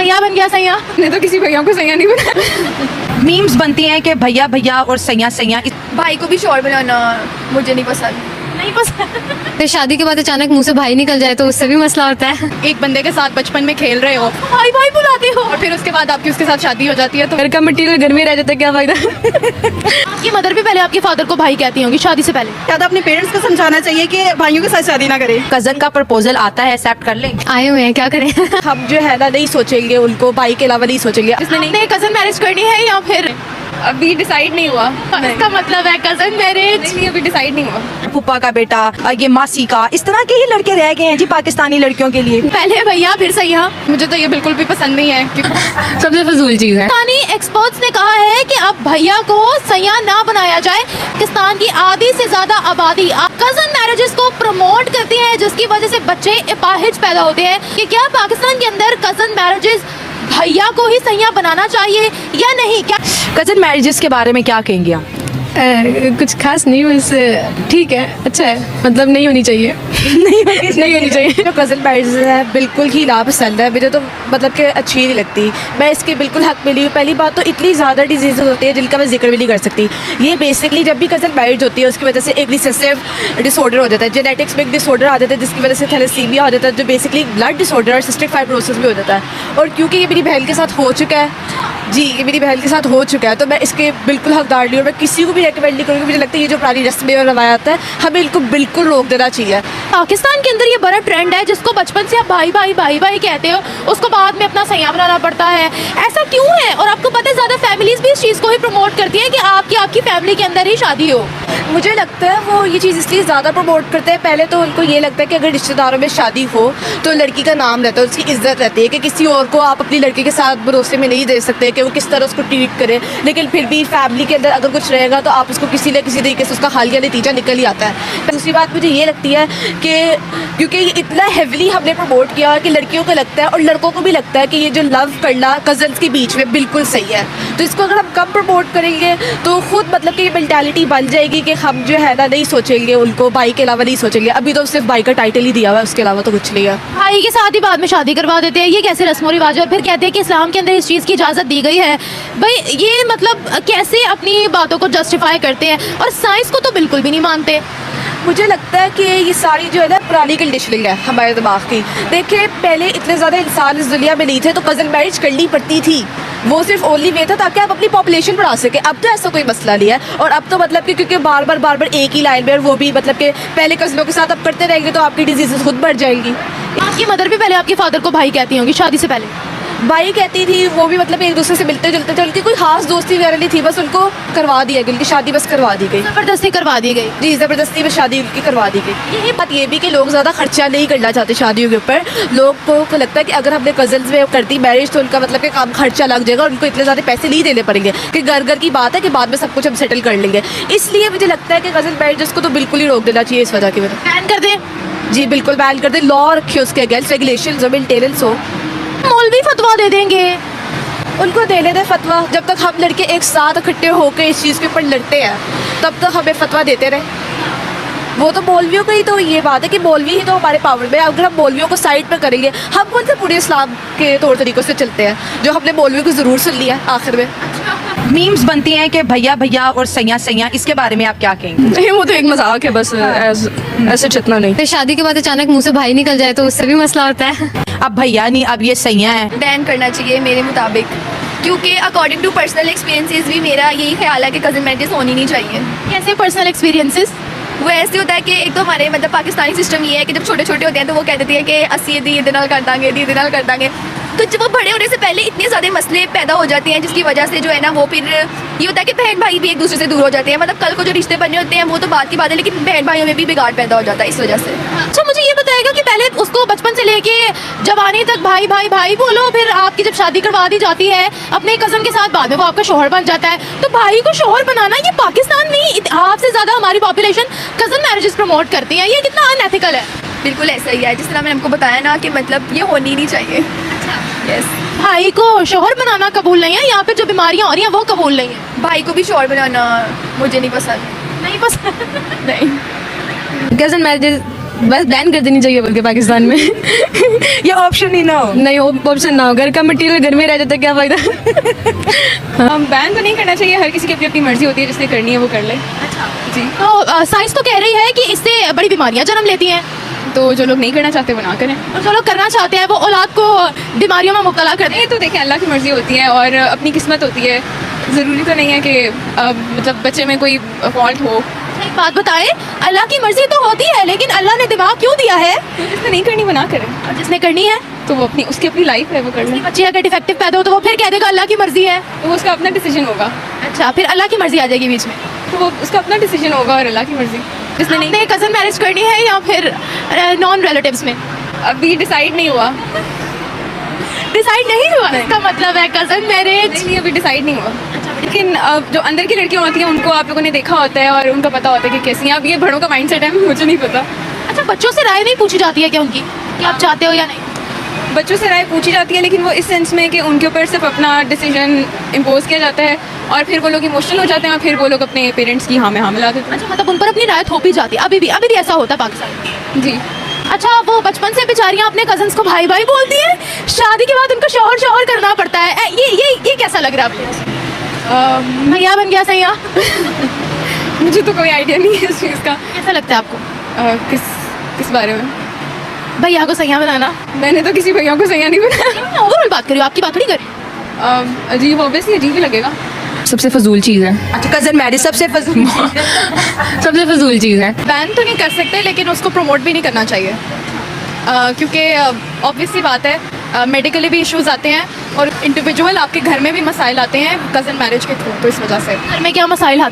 भैया बन गया सैया। मैंने तो किसी भैया को सैया नहीं बनाया। मीम्स बनती हैं कि भैया भैया और सैया सैया। भाई को भी शोर बनाना मुझे नहीं पसंद। नहीं पसंद। फिर शादी के बाद अचानक मुंह से भाई निकल जाए तो उससे भी मसला होता है। एक बंदे के साथ बचपन में खेल रहे हो, भाई भाई बुलाते हो और फिर उसके बाद आपकी उसके साथ शादी हो जाती है तो घर का मटेरियल घर में रह जाता है, क्या फायदा। आपकी मदर भी पहले आपके फादर को भाई कहती होंगी शादी से पहले। ज्यादा अपने पेरेंट्स को समझाना चाहिए कि भाइयों के साथ शादी ना करें। कजन का प्रपोजल आता है, एक्सेप्ट कर लेंगे? आए हुए हैं, क्या करें। हम जो है ना नहीं सोचेंगे उनको, भाई के अलावा नहीं सोचेंगे। आपने कजन मैरिज करनी है या फिर अभी डिसाइड नहीं हुआ। इसका मतलब है कजन मैरिज? नहीं, अभी डिसाइड नहीं हुआ। फूफा का बेटा, ये मासी का, इस तरह के ही लड़के रह गए हैं जी पाकिस्तानी लड़कियों के लिए। पहले भैया फिर सैया। मुझे तो ये बिल्कुल भी पसंद नहीं है क्योंकि सबसे फजूल चीज है। पाकिस्तानी एक्सपर्ट्स ने कहा है कि अब भैया को सैया ना बनाया जाए। पाकिस्तान की आधी से ज्यादा आबादी कजन मैरिजेस को प्रमोट करती है, जिसकी वजह से बच्चे अपाहिज पैदा होते हैं कि क्या पाकिस्तान के अंदर कजन मैरिजेस भैया को ही सैया बनाना चाहिए या नहीं। क्या कजन मैरिजेस के बारे में क्या कहेंगे आप? कुछ खास नहीं, बस ठीक है, अच्छा है, मतलब नहीं होनी चाहिए। नहीं होनी चाहिए। जो कज़न मैरिज है बिल्कुल ही नापसंद है मुझे, तो मतलब कि अच्छी ही नहीं लगती। मैं इसके बिल्कुल हक मिली हूँ। पहली बात तो इतनी ज़्यादा डिजीज़ होती है जिनका मैं जिक्र भी नहीं कर सकती। ये बेसिकली जब भी कज़न मैरिज होती है उसकी वजह से एक रिसेसिव डिसऑर्डर हो जाता है, जेनेटिक्स में एक डिसऑर्डर आ जाता है जिसकी वजह से थैलेसीमिया हो जाता है, जो बेसिकली ब्लड डिसऑर्डर और सिस्टिक फाइब्रोसिस भी हो जाता है। और क्योंकि ये मेरी बहन के साथ हो चुका है जी, ये मेरी बहन के साथ हो चुका है, तो मैं इसके बिल्कुल हकदार नहीं हूँ। मैं किसी को भी रेकमेंड नहीं करूँगी। मुझे लगता है ये जो पुरानी रस्में और रवायात है हमें इनको बिल्कुल रोक देना चाहिए। पाकिस्तान के अंदर ये बड़ा ट्रेंड है जिसको बचपन से आप भाई भाई भाई भाई कहते हो, उसको बाद में अपना सैया बनाना पड़ता है। ऐसा क्यों है? और आपको पता है ज़्यादा फैमिलीज भी इस चीज़ को ही प्रमोट करती हैं कि आपकी फैमिली के अंदर ही शादी हो। मुझे लगता है वो ये चीज़ इसलिए ज़्यादा प्रमोट करते हैं। पहले तो उनको ये लगता है कि अगर रिश्तेदारों में शादी हो तो लड़की का नाम रहता है, उसकी इज्जत रहती है कि किसी और को आप अपनी लड़की के साथ भरोसे में नहीं दे सकते कि वो किस तरह उसको ट्रीट करे। लेकिन फिर भी फैमिली के अंदर अगर कुछ रहेगा तो आप उसको किसी न किसी तरीके से उसका हाल या नतीजा निकल ही आता है। दूसरी बात मुझे ये लगती है कि क्योंकि इतना हेवली हमने प्रमोट किया कि लड़कियों को लगता है और लड़कों को भी लगता है कि ये जो लव करना कजन्स के बीच में बिल्कुल सही है, तो इसको अगर हम कम प्रमोट करेंगे तो खुद मतलब कि ये मेंटालिटी बन जाएगी कि हम जो है ना नहीं सोचेंगे उनको, भाई के अलावा नहीं सोचेंगे। अभी तो सिर्फ भाई का टाइटल ही दिया हुआ है, उसके अलावा तो कुछ नहीं है। भाई के साथ ही बाद में शादी करवा देते हैं। ये कैसे रस्म और रिवाज है? और फिर कहते हैं कि इस्लाम के अंदर इस चीज़ की इजाज़त दी गई है। भाई ये मतलब कैसे अपनी बातों को जस्टिफाई करते हैं और साइंस को तो बिल्कुल भी नहीं मानते। मुझे लगता है कि ये सारी जो है ना पुरानी कंडीशनिंग है हमारे दिमाग की। देखिए पहले इतने ज़्यादा इंसान इस दुनिया में नहीं थे तो कज़न मैरिज करनी पड़ती थी। वो सिर्फ ओनली वे था ताकि आप अपनी पॉपुलेशन बढ़ा सके। अब तो ऐसा कोई मसला नहीं है। और अब तो मतलब कि क्योंकि बार बार एक ही लाइन में, और वो भी मतलब कि पहले कज़नों के साथ अब करते रहेंगे तो आपकी डिजीज़ खुद बढ़ जाएंगी। आपकी मदर भी पहले आपके फादर को भाई कहती होंगी शादी से पहले? भाई कहती थी, वो भी मतलब एक दूसरे से मिलते जुलते थे। उनकी कोई खास दोस्ती वगैरह नहीं थी, बस उनको करवा दिया गया, उनकी शादी बस करवा दी गई। ज़बरदस्ती करवा दी गई? जी, ज़बरदस्ती बस शादी उनकी करवा दी गई। यही बात ये भी कि लोग ज़्यादा खर्चा नहीं करना चाहते शादियों के ऊपर। लोगों को लगता है कि अगर हमने कजन्स में करती मैरिज तो उनका मतलब कि काम खर्चा लग जाएगा और उनको इतने ज़्यादा पैसे नहीं देने पड़ेंगे कि घर की बात है कि बाद में सब कुछ हम सेटल कर लेंगे। इसलिए मुझे लगता है कि कजन मैरिज को तो बिल्कुल ही रोक देना चाहिए इस वजह की वजह। बैन कर दें? जी बिल्कुल बैन कर दें। लॉ रखे उसके अगेंस्ट, रेगुलेशन हो, मेंटेनेंस हो। मौलवी फतवा दे देंगे? उनको देने दें फतवा। जब तक हम लड़के एक साथ इकट्ठे होकर इस चीज़ के ऊपर लड़ते हैं तब तक हमें फतवा देते रहे। वो तो मौलवियों की तो ये बात है कि मौलवी ही तो हमारे पावर में। अगर हम मौलवियों को साइड पर करेंगे, हम कौन से पूरे इस्लाम के तौर तरीक़ों से चलते हैं जो हमने मौलवियों को ज़रूर सुन लिया आखिर में। मीम्स बनती हैं कि भैया भैया और सैया सैया, इसके बारे में आप क्या कहेंगे? नहीं, वो तो एक मजाक है बस, ऐसे जितना नहीं। फिर शादी के बाद अचानक मुंह से भाई निकल जाए तो उससे भी मसला होता है। अब भैया नहीं, अब ये सैया है। बैन करना चाहिए मेरे मुताबिक, क्योंकि अकॉर्डिंग टू पर्सनल एक्सपीरियंसेस भी मेरा यही ख्याल है कि कज़न मैरिजेस होनी नहीं चाहिए। कैसे पर्सनल एक्सपीरियंसेस? वो ऐसे होता है कि एक तो हमारे मतलब पाकिस्तानी सिस्टम ये है कि जब छोटे छोटे होते हैं तो वो कह देती है कि अस्सी दी नाल कर दांगे, दी नाल कर दांगे। तो जब वो बड़े होने से पहले इतने ज़्यादा मसले पैदा हो जाते हैं जिसकी वजह से जो है ना वो फिर ये होता है कि बहन भाई भी एक दूसरे से दूर हो जाते हैं। मतलब कल को जो रिश्ते बनने होते हैं वो तो बात की बात है, लेकिन बहन भाइयों में भी बिगाड़ पैदा हो जाता है इस वजह से। अच्छा मुझे ये बताएगा कि पहले उसको बचपन से लेके जवानी तक भाई भाई भाई बोलो, फिर आपकी जब शादी करवा दी जाती है अपने कज़न के साथ, बाद में वो आपका शोहर बन जाता है, तो भाई को शोहर बनाना, ये पाकिस्तान में हाफ से ज़्यादा हमारी पॉपुलेशन कज़न मैरिजेस प्रमोट करती है। ये कितना अनएथिकल है? बिल्कुल ऐसा ही है जिस तरह मैंने आपको बताया ना कि मतलब ये होनी नहीं चाहिए। यस, भाई को शोहर बनाना कबूल नहीं है, यहाँ पे जो बीमारियाँ हो रही हैं वो कबूल नहीं है। भाई को भी शोर बनाना मुझे नहीं पसंद। नहीं पसंद? नहीं। कज़न मैरिजेस बस बैन कर देनी चाहिए बोल के पाकिस्तान में ये ऑप्शन ही ना हो। नहीं ऑप्शन ना हो, घर का मटेरियल घर में रह जाता है, क्या फायदा। बैन तो नहीं करना चाहिए, हर किसी की अपनी अपनी मर्जी होती है, जिसने करनी है वो कर ले। जी, तो साइंस तो कह रही है कि इससे बड़ी बीमारियां जन्म लेती हैं, तो जो लोग नहीं करना चाहते वो ना करें। और जो लोग करना चाहते हैं वो औलाद को बीमारियों में मुब्तला कर दें। ये तो देखें, अल्लाह की मर्जी होती है और अपनी किस्मत होती है। ज़रूरी तो नहीं है कि मतलब बच्चे में कोई फॉल्ट हो। एक बात बताएं, अल्लाह की मर्जी तो होती है, लेकिन अल्लाह ने दिमाग क्यों दिया है? तो जिसने नहीं करनी वो ना करे, और जिसने करनी है, तो वो अपनी उसकी अपनी लाइफ है, वो कर ले। बच्चे अगर डिफेक्टिव पैदा हो तो वो फिर कह देगा अल्लाह की मर्जी है। तो वो उसका अपना डिसीजन होगा, अच्छा, फिर अल्लाह की मर्जी आ जाएगी बीच में। तो वो उसका अपना डिसीजन होगा और अल्लाह की मर्जी। जिसने नहीं, आपने कजन मैरिज करनी है या फिर नॉन रिलेटिव्स में? अभी डिसाइड नहीं हुआ। डिसाइड नहीं हुआ, इसका मतलब है कजन मैरिज। नहीं, अभी डिसाइड नहीं हुआ। लेकिन जो अंदर की लड़कियाँ होती हैं उनको आप लोगों ने देखा होता है और उनका पता होता है कि कैसी हैं। अब ये बड़ों का माइंडसेट है, मुझे नहीं पता। अच्छा, बच्चों से राय नहीं पूछी जाती है क्या उनकी, कि आप चाहते हो या नहीं? बच्चों से राय पूछी जाती है, लेकिन वो इस सेंस में कि उनके ऊपर सिर्फ अपना डिसीजन इम्पोज किया जाता है और फिर वो लोग इमोशनल हो जाते हैं और फिर वो लोग अपने पेरेंट्स की हाँ में हाँ मिला देते अच्छा, मतलब उन पर अपनी राय थोपी जाती है, अभी भी ऐसा होता है पाकिस्तान में? हैं। जी, अच्छा, वो बचपन से बेचारियां अपने कजन्स को भाई भाई बोलती हैं, शादी के बाद उनको शौहर करना पड़ता है। ये कैसा लग रहा है आपको? भैया बन गया सैया? मुझे तो कोई आइडिया नहीं है इस चीज़ का। कैसा लगता है आपको किस बारे में? भैया को सैया बनाना? मैंने तो किसी भैया को सही नहीं बनाया। मैं ओवरऑल बात कर रही हूँ, आपकी बात नहीं कर रही। अजीब, ऑब्वियसली अजीब ही लगेगा। सबसे फजूल चीज़ है, अच्छा, कजन मैरिज सबसे फजूल सबसे फजूल चीज़ है। बैन तो नहीं कर सकते, लेकिन उसको प्रमोट भी नहीं करना चाहिए, क्योंकि ऑब्वियसली बात है, मेडिकली भी इश्यूज आते हैं और इंडिविजुअल आपके घर में भी मसाइल आते हैं कज़न मैरिज के थ्रू, तो इस वजह से घर में क्या मसाइल आते हैं?